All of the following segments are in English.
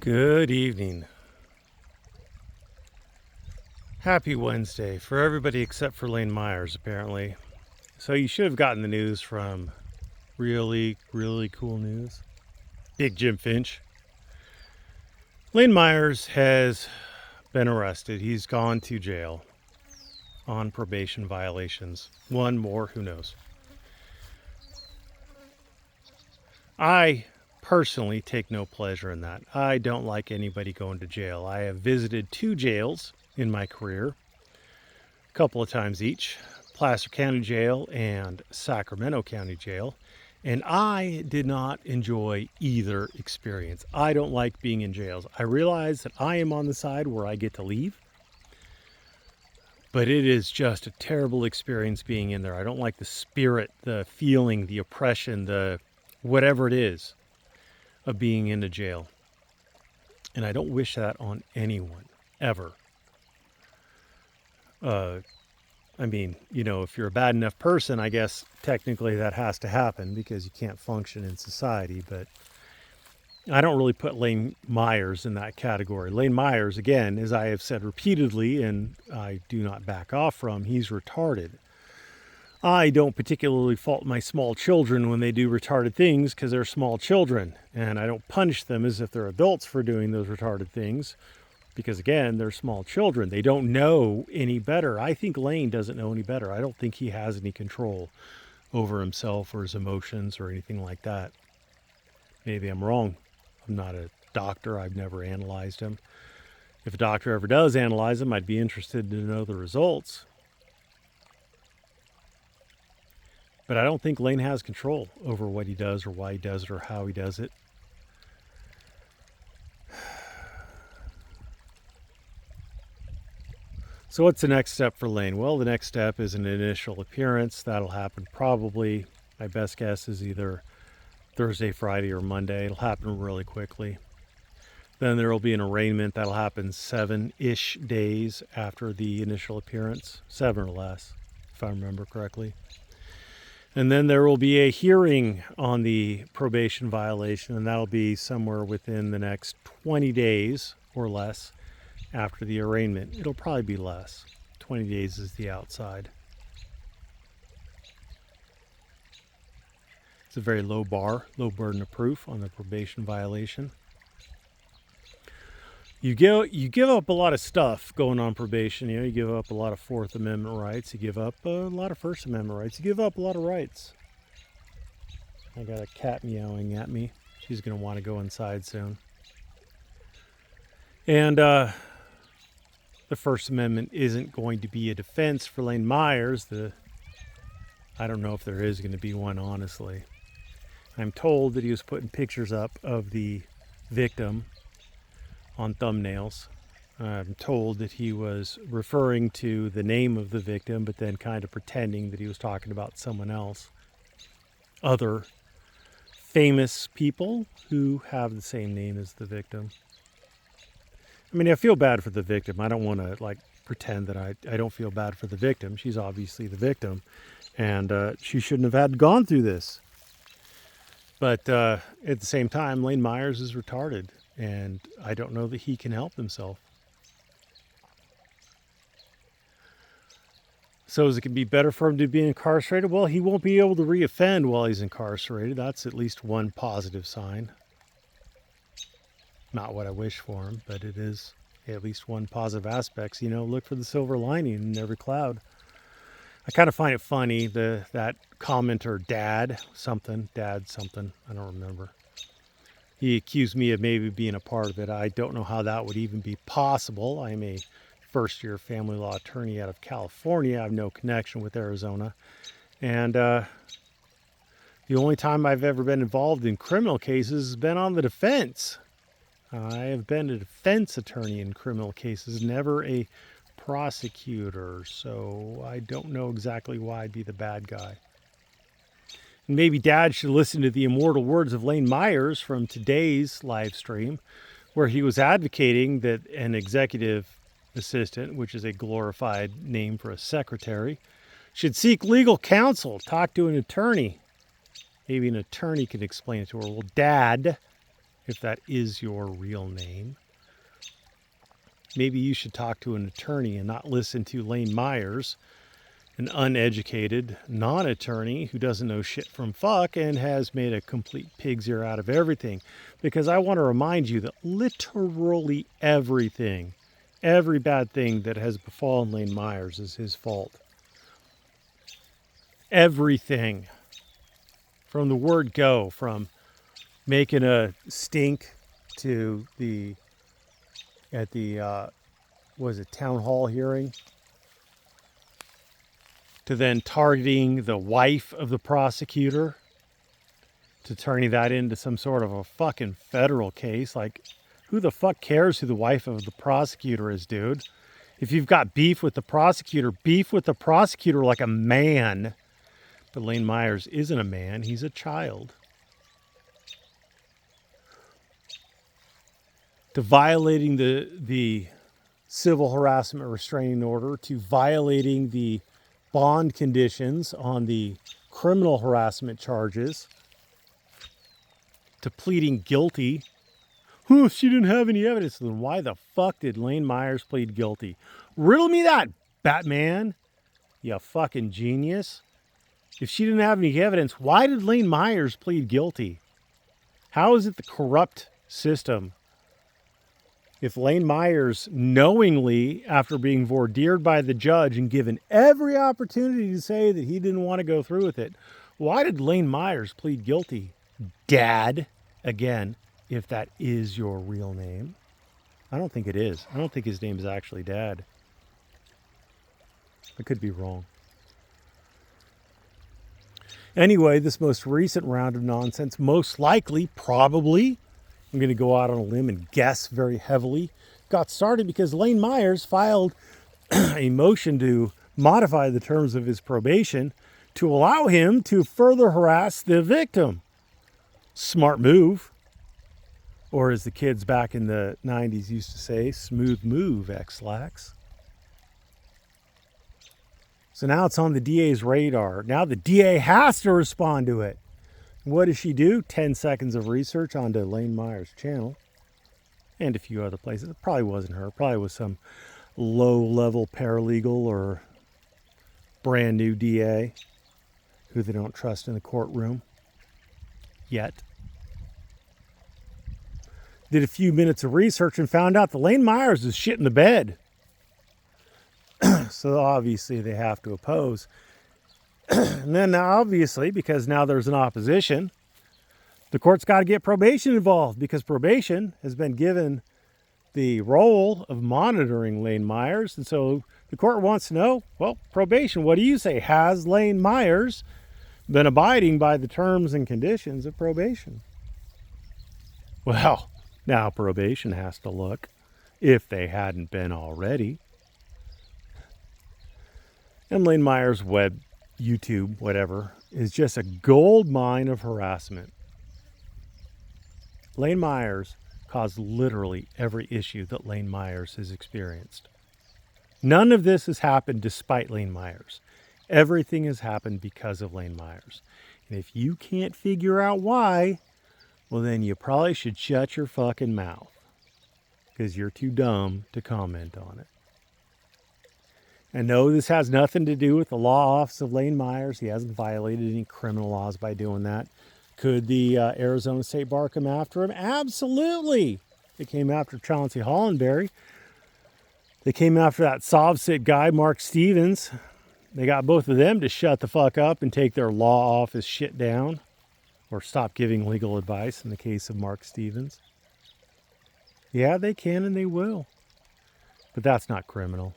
Good evening. Happy Wednesday for everybody except for Lane Myers, apparently. So you should have gotten the news from really, really cool news. Big Jim Finch. Lane Myers has been arrested. He's gone to jail on probation violations. One more, who knows? I personally take no pleasure in that. I don't like anybody going to jail. I have visited 2 jails in my career, a couple of times each, Placer County Jail and Sacramento County Jail, and I did not enjoy either experience. I don't like being in jails. I realize that I am on the side where I get to leave, but it is just a terrible experience being in there. I don't like the spirit, the feeling, the oppression, the whatever it is of being in a jail. And I don't wish that on anyone, ever. If you're a bad enough person, I guess technically that has to happen because you can't function in society. But I don't really put Lane Myers in that category. Lane Myers, again, as I have said repeatedly, and I do not back off from, he's retarded. I don't particularly fault my small children when they do retarded things because they're small children. And I don't punish them as if they're adults for doing those retarded things because, again, they're small children. They don't know any better. I think Lane doesn't know any better. I don't think he has any control over himself or his emotions or anything like that. Maybe I'm wrong. I'm not a doctor. I've never analyzed him. If a doctor ever does analyze him, I'd be interested to know the results. But I don't think Lane has control over what he does or why he does it or how he does it. So what's the next step for Lane? Well, the next step is an initial appearance. That'll happen probably, my best guess is either Thursday, Friday, or Monday. It'll happen really quickly. Then there will be an arraignment. That'll happen 7-ish days after the initial appearance. 7 or less, if I remember correctly. And then there will be a hearing on the probation violation, and that'll be somewhere within the next 20 days or less after the arraignment. It'll probably be less. 20 days is the outside. It's a very low bar, low burden of proof on the probation violation. You give up a lot of stuff going on probation. You give up a lot of Fourth Amendment rights. You give up a lot of First Amendment rights. You give up a lot of rights. I got a cat meowing at me. She's going to want to go inside soon. And the First Amendment isn't going to be a defense for Lane Myers. I don't know if there is going to be one, honestly. I'm told that he was putting pictures up of the victim on thumbnails. I'm told that he was referring to the name of the victim, but then kind of pretending that he was talking about someone else. Other famous people who have the same name as the victim. I mean, I feel bad for the victim. I don't want to pretend that I don't feel bad for the victim. She's obviously the victim, and she shouldn't have had gone through this. But at the same time, Lane Myers is retarded. And I don't know that he can help himself. So is it going to be better for him to be incarcerated? Well, he won't be able to reoffend while he's incarcerated. That's at least one positive sign. Not what I wish for him, but it is at least one positive aspect. Look for the silver lining in every cloud. I kind of find it funny, that commenter, dad something, I don't remember. He accused me of maybe being a part of it. I don't know how that would even be possible. I'm a first-year family law attorney out of California. I have no connection with Arizona. And the only time I've ever been involved in criminal cases has been on the defense. I have been a defense attorney in criminal cases, never a prosecutor. So I don't know exactly why I'd be the bad guy. Maybe Dad should listen to the immortal words of Lane Myers from today's live stream, where he was advocating that an executive assistant, which is a glorified name for a secretary, should seek legal counsel, talk to an attorney. Maybe an attorney can explain it to her. Well, Dad, if that is your real name. Maybe you should talk to an attorney and not listen to Lane Myers, an uneducated non-attorney who doesn't know shit from fuck and has made a complete pig's ear out of everything. Because I want to remind you that literally everything, every bad thing that has befallen Lane Myers is his fault. Everything. From the word go, from making a stink to at the town hall hearing, to then targeting the wife of the prosecutor, to turning that into some sort of a fucking federal case. Like, who the fuck cares who the wife of the prosecutor is, dude? If you've got beef with the prosecutor like a man. But Lane Myers isn't a man, he's a child. To violating the civil harassment restraining order, to violating the bond conditions on the criminal harassment charges, to pleading guilty. Oh, she didn't have any evidence. Then why the fuck did Lane Myers plead guilty? Riddle me that, Batman. You fucking genius. If she didn't have any evidence, why did Lane Myers plead guilty? How is it the corrupt system? If Lane Myers knowingly, after being voir dired by the judge and given every opportunity to say that he didn't want to go through with it, why did Lane Myers plead guilty? Dad, again, if that is your real name. I don't think it is. I don't think his name is actually Dad. I could be wrong. Anyway, this most recent round of nonsense, most likely, probably, I'm going to go out on a limb and guess very heavily, got started because Lane Myers filed a motion to modify the terms of his probation to allow him to further harass the victim. Smart move. Or as the kids back in the 90s used to say, smooth move, X-Lax. So now it's on the DA's radar. Now the DA has to respond to it. What does she do? 10 seconds of research onto Lane Myers' channel. And a few other places. It probably wasn't her. It probably was some low-level paralegal or brand new DA who they don't trust in the courtroom. Yet. Did a few minutes of research and found out that Lane Myers is shit in the bed. So obviously they have to oppose. And then obviously, because now there's an opposition, the court's got to get probation involved because probation has been given the role of monitoring Lane Myers. And so the court wants to know, well, probation, what do you say? Has Lane Myers been abiding by the terms and conditions of probation? Well, now probation has to look, if they hadn't been already. And Lane Myers' web, YouTube, whatever, is just a gold mine of harassment. Lane Myers caused literally every issue that Lane Myers has experienced. None of this has happened despite Lane Myers. Everything has happened because of Lane Myers. And if you can't figure out why, well then you probably should shut your fucking mouth. Because you're too dumb to comment on it. And no, this has nothing to do with the law office of Lane Myers. He hasn't violated any criminal laws by doing that. Could the Arizona State Bar come after him? Absolutely. They came after Chauncey Hollenberry. They came after that Sovsit guy, Mark Stevens. They got both of them to shut the fuck up and take their law office shit down. Or stop giving legal advice in the case of Mark Stevens. Yeah, they can and they will. But that's not criminal.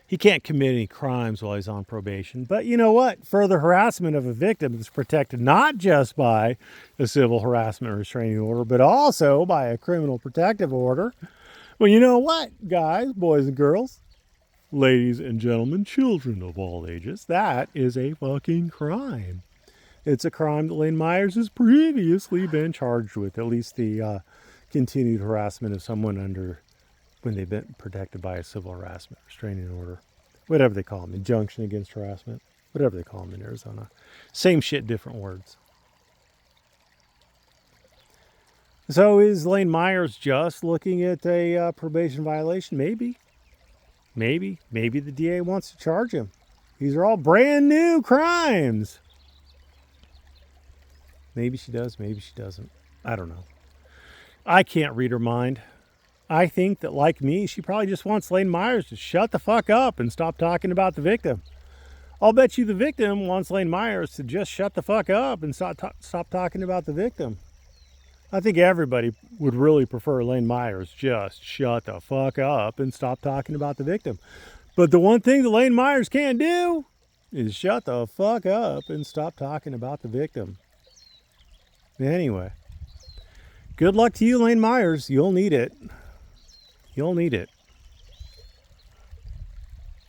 He can't commit any crimes while he's on probation. But you know what? Further harassment of a victim is protected not just by a civil harassment restraining order, but also by a criminal protective order. Well, you know what, guys, boys and girls, ladies and gentlemen, children of all ages, that is a fucking crime. It's a crime that Lane Myers has previously been charged with, at least the continued harassment of someone when they've been protected by a civil harassment restraining order. Whatever they call them, injunction against harassment, whatever they call them in Arizona. Same shit, different words. So is Lane Myers just looking at a probation violation? Maybe. Maybe the DA wants to charge him. These are all brand new crimes. Maybe she does, maybe she doesn't. I don't know. I can't read her mind. I think that, like me, she probably just wants Lane Myers to shut the fuck up and stop talking about the victim. I'll bet you the victim wants Lane Myers to just shut the fuck up and stop talking about the victim. I think everybody would really prefer Lane Myers just shut the fuck up and stop talking about the victim. But the one thing that Lane Myers can't do is shut the fuck up and stop talking about the victim. Anyway, good luck to you, Lane Myers. You'll need it. You'll need it.